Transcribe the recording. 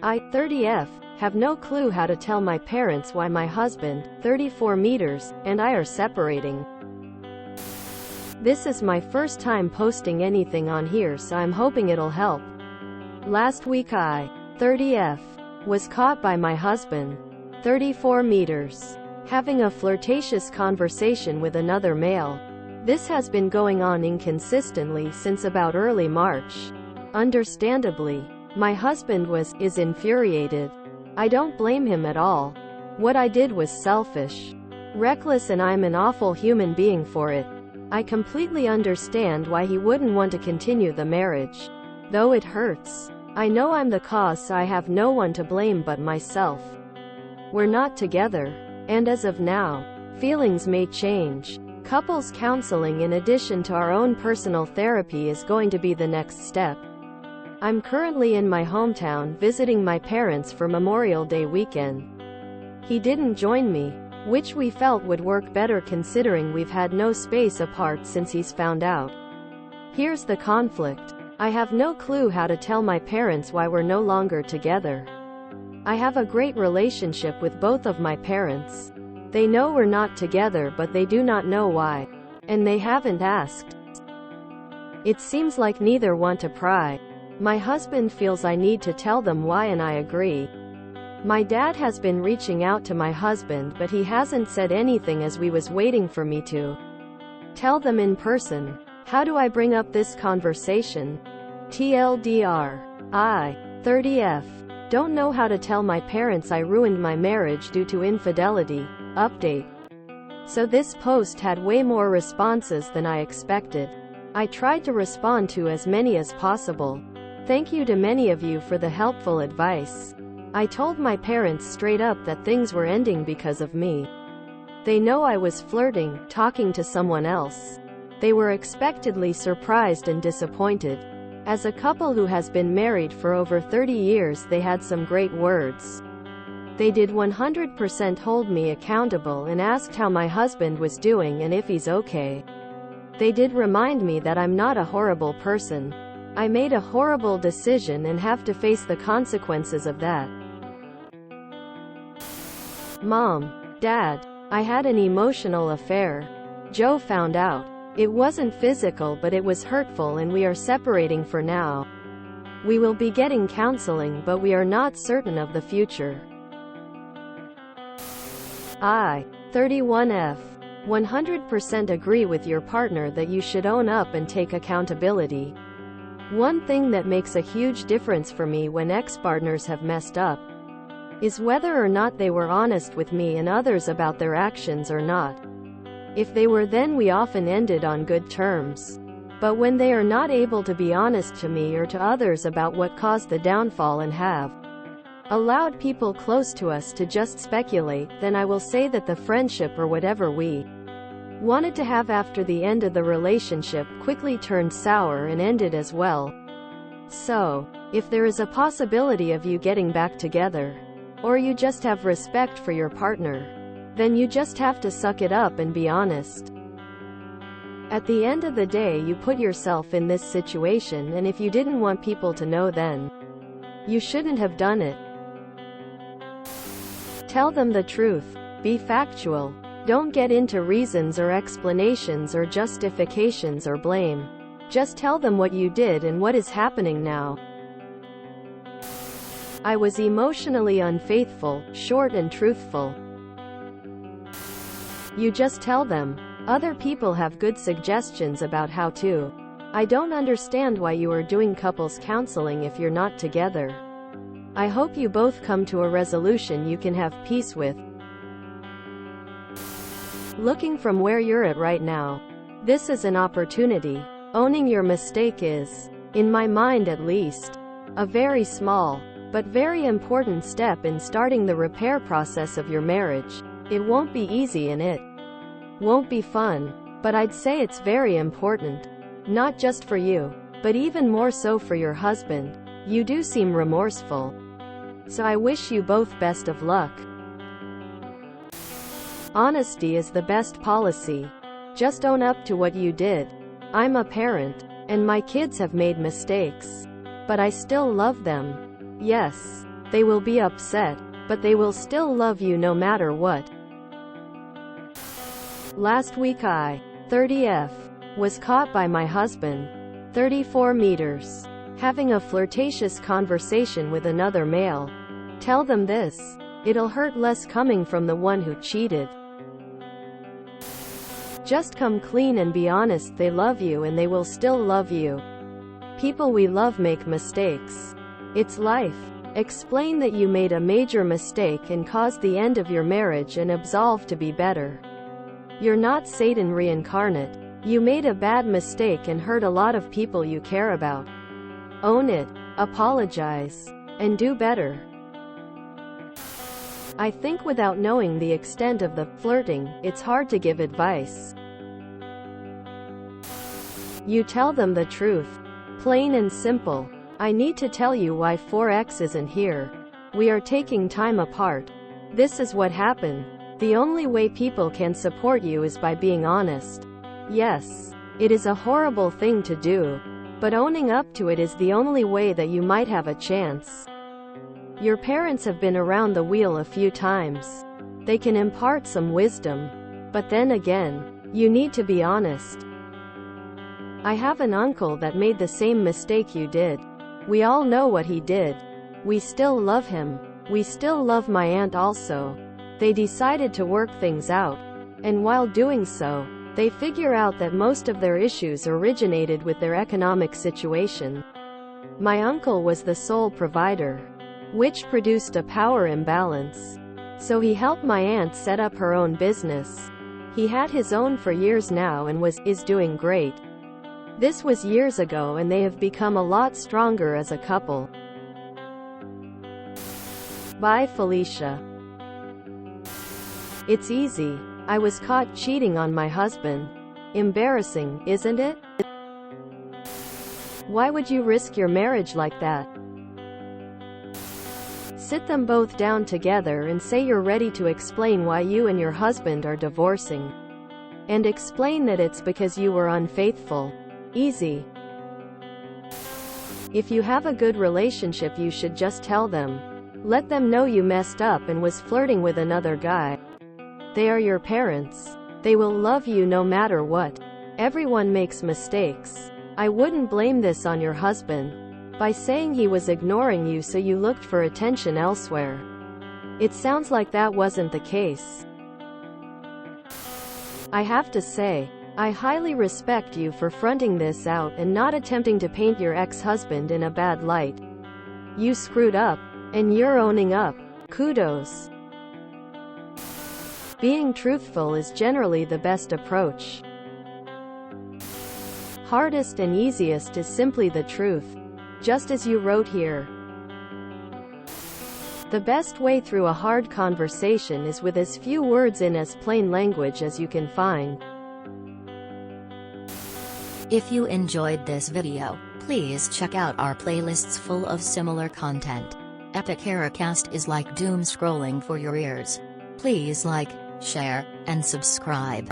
I, 30F, have no clue how to tell my parents why my husband, 34 meters, and I are separating. This is my first time posting anything on here, so I'm hoping it'll help. Last week I, 30F, was caught by my husband, 34 meters, having a flirtatious conversation with another male. This has been going on inconsistently since about early March. Understandably, my husband is infuriated. I don't blame him at all. What I did was selfish, reckless, and I'm an awful human being for it. I completely understand why he wouldn't want to continue the marriage, though it hurts. I know I'm the cause, so I have no one to blame but myself. We're not together, and as of now, feelings may change. Couples counseling in addition to our own personal therapy is going to be the next step. I'm currently in my hometown visiting my parents for Memorial Day weekend. He didn't join me, which we felt would work better considering we've had no space apart since he's found out. Here's the conflict. I have no clue how to tell my parents why we're no longer together. I have a great relationship with both of my parents. They know we're not together, but they do not know why. And they haven't asked. It seems like neither want to pry. My husband feels I need to tell them why, and I agree. My dad has been reaching out to my husband, but he hasn't said anything as we was waiting for me to tell them in person. How do I bring up this conversation? TLDR. I, 30F, don't know how to tell my parents I ruined my marriage due to infidelity. Update. So this post had way more responses than I expected. I tried to respond to as many as possible. Thank you to many of you for the helpful advice. I told my parents straight up that things were ending because of me. They know I was flirting, talking to someone else. They were expectedly surprised and disappointed. As a couple who has been married for over 30 years, they had some great words. They did 100% hold me accountable and asked how my husband was doing and if he's okay. They did remind me that I'm not a horrible person. I made a horrible decision and have to face the consequences of that. Mom, Dad, I had an emotional affair. Joe found out. It wasn't physical, but it was hurtful, and we are separating for now. We will be getting counseling, but we are not certain of the future. I, 31F, 100% agree with your partner that you should own up and take accountability. One thing that makes a huge difference for me when ex-partners have messed up is whether or not they were honest with me and others about their actions or not. If they were, then we often ended on good terms. But when they are not able to be honest to me or to others about what caused the downfall and have allowed people close to us to just speculate, then I will say that the friendship or whatever we wanted to have after the end of the relationship quickly turned sour and ended as well. So, if there is a possibility of you getting back together, or you just have respect for your partner, then you just have to suck it up and be honest. At the end of the day, you put yourself in this situation, and if you didn't want people to know, then you shouldn't have done it. Tell them the truth. Be factual. Don't get into reasons or explanations or justifications or blame. Just tell them what you did and what is happening now. I was emotionally unfaithful, short and truthful. You just tell them. Other people have good suggestions about how to. I don't understand why you are doing couples counseling if you're not together. I hope you both come to a resolution you can have peace with. Looking from where you're at right now, this is an opportunity. Owning your mistake is, in my mind at least, a very small, but very important step in starting the repair process of your marriage. It won't be easy and it won't be fun, but I'd say it's very important. Not just for you, but even more so for your husband. You do seem remorseful. So I wish you both best of luck. Honesty is the best policy. Just own up to what you did. I'm a parent, and my kids have made mistakes. But I still love them. Yes, They will be upset, but they will still love you no matter what. Last week I, 30F, was caught by my husband, 34 meters, having a flirtatious conversation with another male. Tell them this. It'll hurt less coming from the one who cheated. Just come clean and be honest. They love you and they will still love you. People we love make mistakes. It's life. Explain that you made a major mistake and caused the end of your marriage and absolve to be better. You're not Satan reincarnate. You made a bad mistake and hurt a lot of people you care about. Own it, apologize, and do better. I think without knowing the extent of the flirting, it's hard to give advice. You tell them the truth. Plain and simple. I need to tell you why 4X isn't here. We are taking time apart. This is what happened. The only way people can support you is by being honest. Yes, it is a horrible thing to do, but owning up to it is the only way that you might have a chance. Your parents have been around the wheel a few times. They can impart some wisdom. But then again, you need to be honest. I have an uncle that made the same mistake you did. We all know what he did. We still love him. We still love my aunt also. They decided to work things out. And while doing so, they figure out that most of their issues originated with their economic situation. My uncle was the sole provider, which produced a power imbalance. So he helped my aunt set up her own business. He had his own for years now and is doing great. This was years ago and they have become a lot stronger as a couple. Bye Felicia. It's easy. I was caught cheating on my husband. Embarrassing, isn't it? Why would you risk your marriage like that? Sit them both down together and say you're ready to explain why you and your husband are divorcing. And explain that it's because you were unfaithful. Easy. If you have a good relationship, you should just tell them. Let them know you messed up and was flirting with another guy. They are your parents. They will love you no matter what. Everyone makes mistakes. I wouldn't blame this on your husband. By saying he was ignoring you so you looked for attention elsewhere. It sounds like that wasn't the case. I have to say, I highly respect you for fronting this out and not attempting to paint your ex-husband in a bad light. You screwed up, and you're owning up. Kudos. Being truthful is generally the best approach. Hardest and easiest is simply the truth. Just as you wrote here. The best way through a hard conversation is with as few words in as plain language as you can find. If you enjoyed this video, please check out our playlists full of similar content. Epic Haircast is like doom scrolling for your ears. Please like, share, and subscribe.